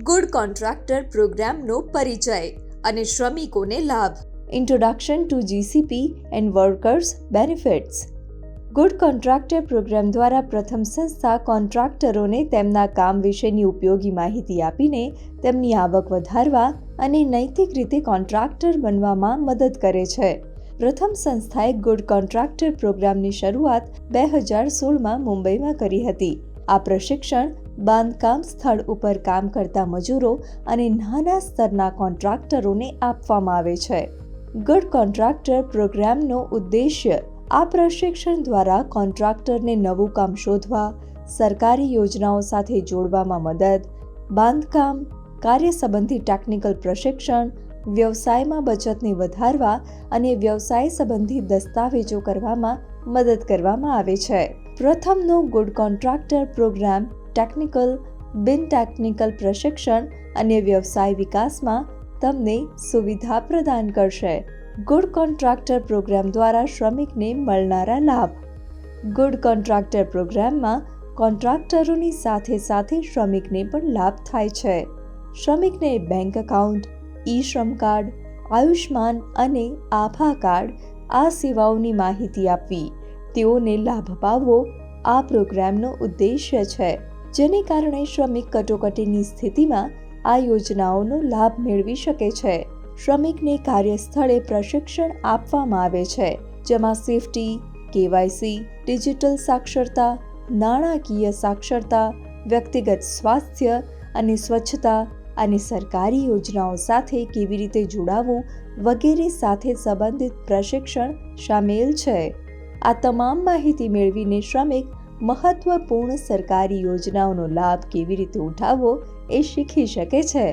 Good contractor પ્રોગ્રામનો પરિચય અને શ્રમિકોને લાભ. Introduction to GCP and workers benefits. Good contractor program દ્વારા પ્રથમ સંસ્થા કોન્ટ્રાક્ટરોને તેમના કામ વિશેની ઉપયોગી માહિતી આપીને તેમની આવક વધારવા અને નૈતિક રીતે કોન્ટ્રાક્ટર બનવામાં મદદ કરે છે. પ્રથમ સંસ્થાએ ગુડ કોન્ટ્રાક્ટર પ્રોગ્રામની શરૂઆત 2016માં મુંબઈમાં કરી હતી. આ પ્રશિક્ષણ બાંધકામ સ્થળ ઉપર કામ કરતા મજૂરો અને નાના સ્તરના કોન્ટ્રાક્ટરોને આપવામાં આવે છે. ગુડ કોન્ટ્રાક્ટર પ્રોગ્રામનો ઉદ્દેશ્ય આ પ્રશિક્ષણ દ્વારા કોન્ટ્રાક્ટરને નવું કામ શોધવા, સરકારી યોજનાઓ સાથે જોડવામાં મદદ, બાંધકામ કાર્ય સંબંધી ટેકનિકલ પ્રશિક્ષણ, વ્યવસાયમાં બચતને વધારવા અને વ્યવસાય સંબંધી દસ્તાવેજો કરવામાં મદદ કરવામાં આવે છે. પ્રથમનો ગુડ કોન્ટ્રાક્ટર પ્રોગ્રામ ટેકનિકલ, બિન ટેકનિકલ પ્રશિક્ષણ અને વ્યવસાય વિકાસમાં તમને સુવિધા પ્રદાન કરશે. ગુડ કોન્ટ્રાક્ટર પ્રોગ્રામ દ્વારા શ્રમિકને મળનારા લાભ. ગુડ કોન્ટ્રાક્ટર પ્રોગ્રામમાં કોન્ટ્રાક્ટરોની સાથે સાથે શ્રમિકને પણ લાભ થાય છે. શ્રમિકને બેંક એકાઉન્ટ, ઈ શ્રમ કાર્ડ, આયુષ્માન અને આભા કાર્ડ આ સેવાઓની માહિતી આપવી, તેઓને લાભ અપાવવો આ પ્રોગ્રામનો ઉદ્દેશ્ય છે, જેને કારણે શ્રમિક કટોકટીની સ્થિતિમાં આ યોજનાઓનો લાભ મેળવી શકે છે. શ્રમિકને કાર્યસ્થળે પ્રશિક્ષણ આપવામાં આવે છે, જેમાં સેફટી, કેવાયસી, ડિજિટલ સાક્ષરતા, નાણાકીય સાક્ષરતા, વ્યક્તિગત સ્વાસ્થ્ય અને સ્વચ્છતા અને સરકારી યોજનાઓ સાથે કેવી રીતે જોડાવું વગેરે સાથે સંબંધિત પ્રશિક્ષણ શામેલ છે. આ તમામ માહિતી મેળવીને શ્રમિક મહત્વપૂર્ણ સરકારી યોજનાઓનો લાભ કેવી રીતે ઉઠાવવો એ શીખી શકે છે.